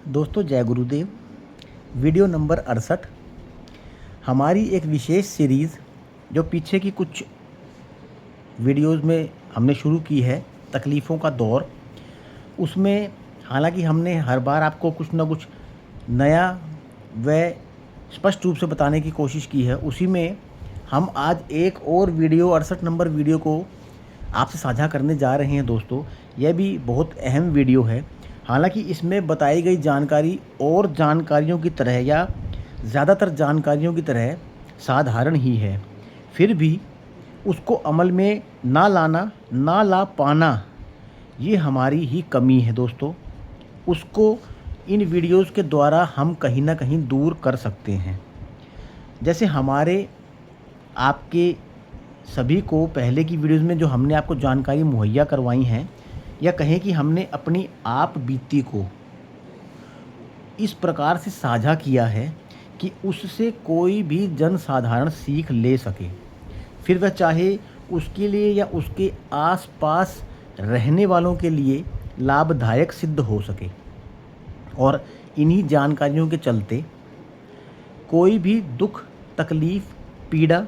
दोस्तों जय गुरुदेव। Video number 68 हमारी एक विशेष सीरीज़ जो पीछे की कुछ वीडियोस में हमने शुरू की है, तकलीफ़ों का दौर। उसमें हालांकि हमने हर बार आपको कुछ ना कुछ नया व स्पष्ट रूप से बताने की कोशिश की है। उसी में हम आज एक और वीडियो 68 नंबर वीडियो को आपसे साझा करने जा रहे हैं। दोस्तों यह भी बहुत अहम वीडियो है। हालांकि इसमें बताई गई जानकारी और जानकारियों की तरह या ज़्यादातर जानकारियों की तरह साधारण ही है, फिर भी उसको अमल में ना लाना, ना ला पाना, ये हमारी ही कमी है। दोस्तों उसको इन वीडियोस के द्वारा हम कहीं ना कहीं दूर कर सकते हैं। जैसे हमारे आपके सभी को पहले की वीडियोस में जो हमने आपको जानकारी मुहैया करवाई हैं, या कहें कि हमने अपनी आप बीती को इस प्रकार से साझा किया है कि उससे कोई भी जन साधारण सीख ले सके, फिर वह चाहे उसके लिए या उसके आसपास रहने वालों के लिए लाभदायक सिद्ध हो सके। और इन्हीं जानकारियों के चलते कोई भी दुख, तकलीफ़, पीड़ा,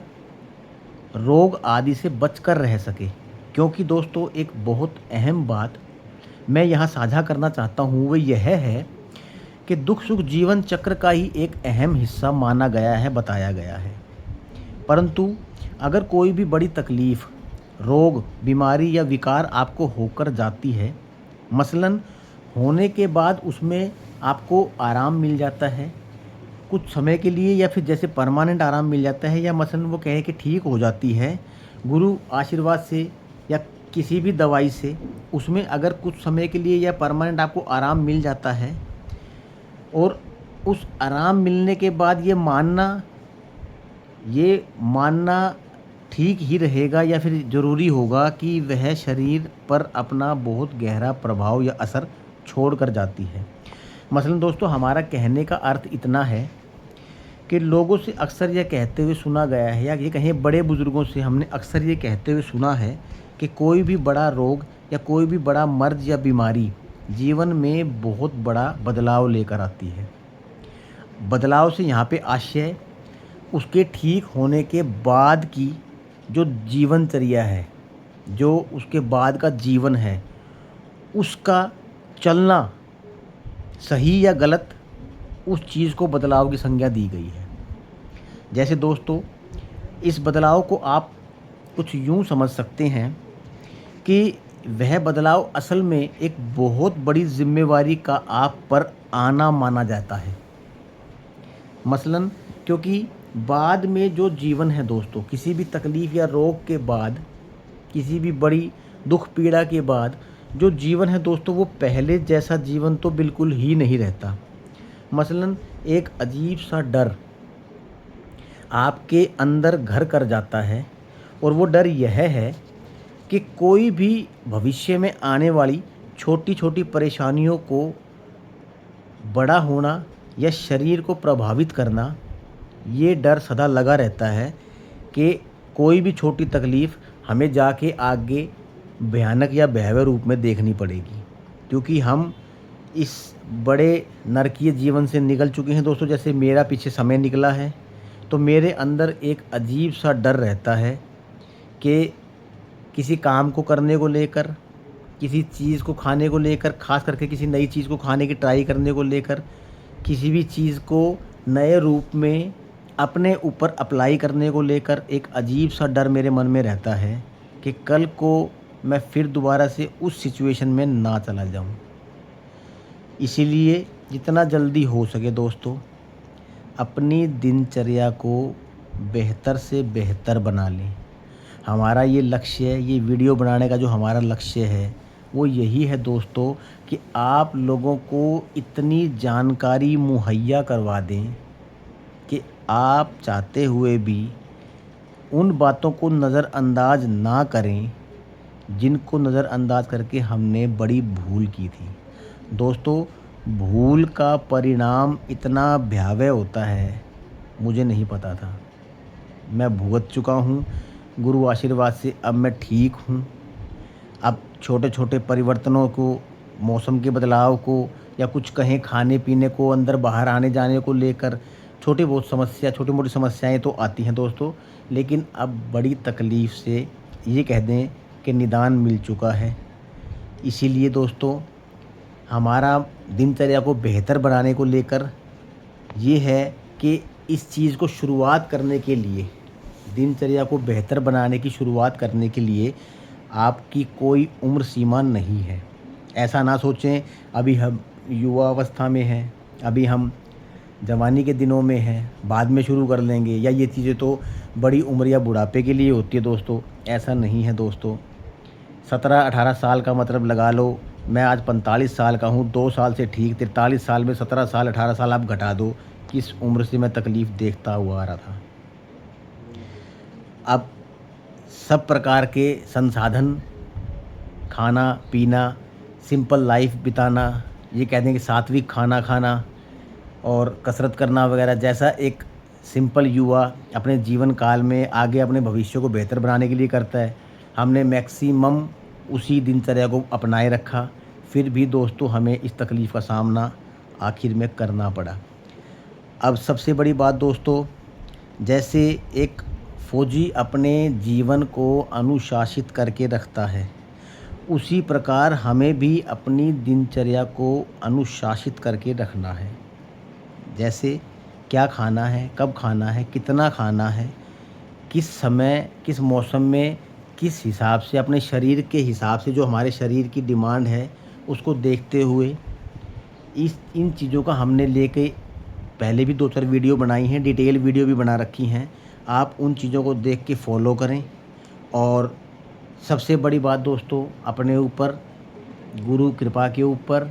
रोग आदि से बचकर रह सके। क्योंकि दोस्तों एक बहुत अहम बात मैं यहाँ साझा करना चाहता हूँ, वो यह है कि दुख सुख जीवन चक्र का ही एक अहम हिस्सा माना गया है, बताया गया है। परंतु अगर कोई भी बड़ी तकलीफ़, रोग, बीमारी या विकार आपको होकर जाती है, मसलन होने के बाद उसमें आपको आराम मिल जाता है कुछ समय के लिए, या फिर जैसे परमानेंट आराम मिल जाता है, या मसलन वो कहे कि ठीक हो जाती है गुरु आशीर्वाद से या किसी भी दवाई से, उसमें अगर कुछ समय के लिए या परमानेंट आपको आराम मिल जाता है, और उस आराम मिलने के बाद ये मानना ठीक ही रहेगा या फिर ज़रूरी होगा कि वह शरीर पर अपना बहुत गहरा प्रभाव या असर छोड़ कर जाती है। मसलन दोस्तों हमारा कहने का अर्थ इतना है कि लोगों से अक्सर यह कहते हुए सुना गया है, या ये कहें बड़े बुज़ुर्गों से हमने अक्सर ये कहते हुए सुना है कि कोई भी बड़ा रोग या कोई भी बड़ा मर्ज या बीमारी जीवन में बहुत बड़ा बदलाव लेकर आती है। बदलाव से यहाँ पे आशय उसके ठीक होने के बाद की जो जीवनचर्या है, जो उसके बाद का जीवन है, उसका चलना सही या गलत, उस चीज़ को बदलाव की संज्ञा दी गई है। जैसे दोस्तों इस बदलाव को आप कुछ यूँ समझ सकते हैं कि वह बदलाव असल में एक बहुत बड़ी जिम्मेवारी का आप पर आना माना जाता है। मसलन क्योंकि बाद में जो जीवन है दोस्तों, किसी भी तकलीफ़ या रोग के बाद, किसी भी बड़ी दुख पीड़ा के बाद जो जीवन है दोस्तों, वो पहले जैसा जीवन तो बिल्कुल ही नहीं रहता। मसलन एक अजीब सा डर आपके अंदर घर कर जाता है, और वो डर यह है कि कोई भी भविष्य में आने वाली छोटी छोटी परेशानियों को बड़ा होना या शरीर को प्रभावित करना, ये डर सदा लगा रहता है कि कोई भी छोटी तकलीफ़ हमें जाके आगे भयानक या भयावह रूप में देखनी पड़ेगी। क्योंकि हम इस बड़े नरकीय जीवन से निकल चुके हैं दोस्तों। जैसे मेरा पीछे समय निकला है, तो मेरे अंदर एक अजीब सा डर रहता है कि किसी काम को करने को लेकर, किसी चीज़ को खाने को लेकर, ख़ास करके किसी नई चीज़ को खाने की ट्राई करने को लेकर, किसी भी चीज़ को नए रूप में अपने ऊपर अप्लाई करने को लेकर एक अजीब सा डर मेरे मन में रहता है कि कल को मैं फिर दोबारा से उस सिचुएशन में ना चला जाऊं। इसीलिए जितना जल्दी हो सके दोस्तों अपनी दिनचर्या को बेहतर से बेहतर बना लें। हमारा ये लक्ष्य है, ये वीडियो बनाने का जो हमारा लक्ष्य है वो यही है दोस्तों कि आप लोगों को इतनी जानकारी मुहैया करवा दें कि आप चाहते हुए भी उन बातों को नज़रअंदाज ना करें जिनको नज़रअंदाज करके हमने बड़ी भूल की थी। दोस्तों भूल का परिणाम इतना भयावह होता है, मुझे नहीं पता था। मैं भुगत चुका हूँ, गुरु आशीर्वाद से अब मैं ठीक हूँ। अब छोटे छोटे परिवर्तनों को, मौसम के बदलाव को या कुछ कहें खाने पीने को, अंदर बाहर आने जाने को लेकर छोटी मोटी समस्याएं तो आती हैं दोस्तों, लेकिन अब बड़ी तकलीफ़ से ये कह दें कि निदान मिल चुका है। इसीलिए दोस्तों हमारा दिनचर्या को बेहतर बनाने को लेकर ये है कि इस चीज़ को शुरुआत करने के लिए, दिनचर्या को बेहतर बनाने की शुरुआत करने के लिए आपकी कोई उम्र सीमा नहीं है। ऐसा ना सोचें अभी हम युवा अवस्था में हैं, अभी हम जवानी के दिनों में हैं, बाद में शुरू कर लेंगे, या ये चीज़ें तो बड़ी उम्र या बुढ़ापे के लिए होती है दोस्तों। ऐसा नहीं है दोस्तों। 17-18 साल का मतलब लगा लो, मैं आज 45 साल का हूँ, 2 साल से ठीक 43 साल में 17 साल 18 साल आप घटा दो, किस उम्र से मैं तकलीफ़ देखता हुआ आ रहा था। अब सब प्रकार के संसाधन, खाना पीना, सिंपल लाइफ बिताना, ये कह दें कि सात्विक खाना खाना और कसरत करना वगैरह, जैसा एक सिंपल युवा अपने जीवन काल में आगे अपने भविष्य को बेहतर बनाने के लिए करता है, हमने मैक्सिमम उसी दिनचर्या को अपनाए रखा। फिर भी दोस्तों हमें इस तकलीफ़ का सामना आखिर में करना पड़ा। अब सबसे बड़ी बात दोस्तों, जैसे एक फ़ौजी अपने जीवन को अनुशासित करके रखता है, उसी प्रकार हमें भी अपनी दिनचर्या को अनुशासित करके रखना है। जैसे क्या खाना है, कब खाना है, कितना खाना है, किस समय, किस मौसम में, किस हिसाब से, अपने शरीर के हिसाब से, जो हमारे शरीर की डिमांड है उसको देखते हुए इन चीज़ों का हमने लेके पहले भी 2-4 वीडियो बनाई हैं, डिटेल वीडियो भी बना रखी हैं। आप उन चीज़ों को देख के फॉलो करें। और सबसे बड़ी बात दोस्तों, अपने ऊपर, गुरु कृपा के ऊपर,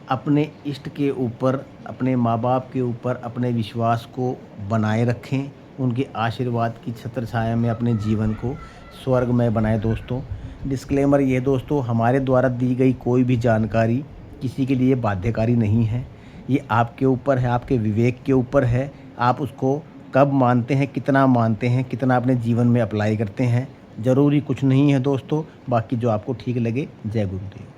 अपने इष्ट के ऊपर, अपने माँ बाप के ऊपर अपने विश्वास को बनाए रखें। उनके आशीर्वाद की छत्र छाया में अपने जीवन को स्वर्गमय बनाएं दोस्तों। डिस्क्लेमर ये दोस्तों, हमारे द्वारा दी गई कोई भी जानकारी किसी के लिए बाध्यकारी नहीं है। ये आपके ऊपर है, आपके विवेक के ऊपर है। आप उसको कब मानते हैं, कितना अपने जीवन में अप्लाई करते हैं। ज़रूरी कुछ नहीं है दोस्तों, बाकी जो आपको ठीक लगे। जय गुरुदेव।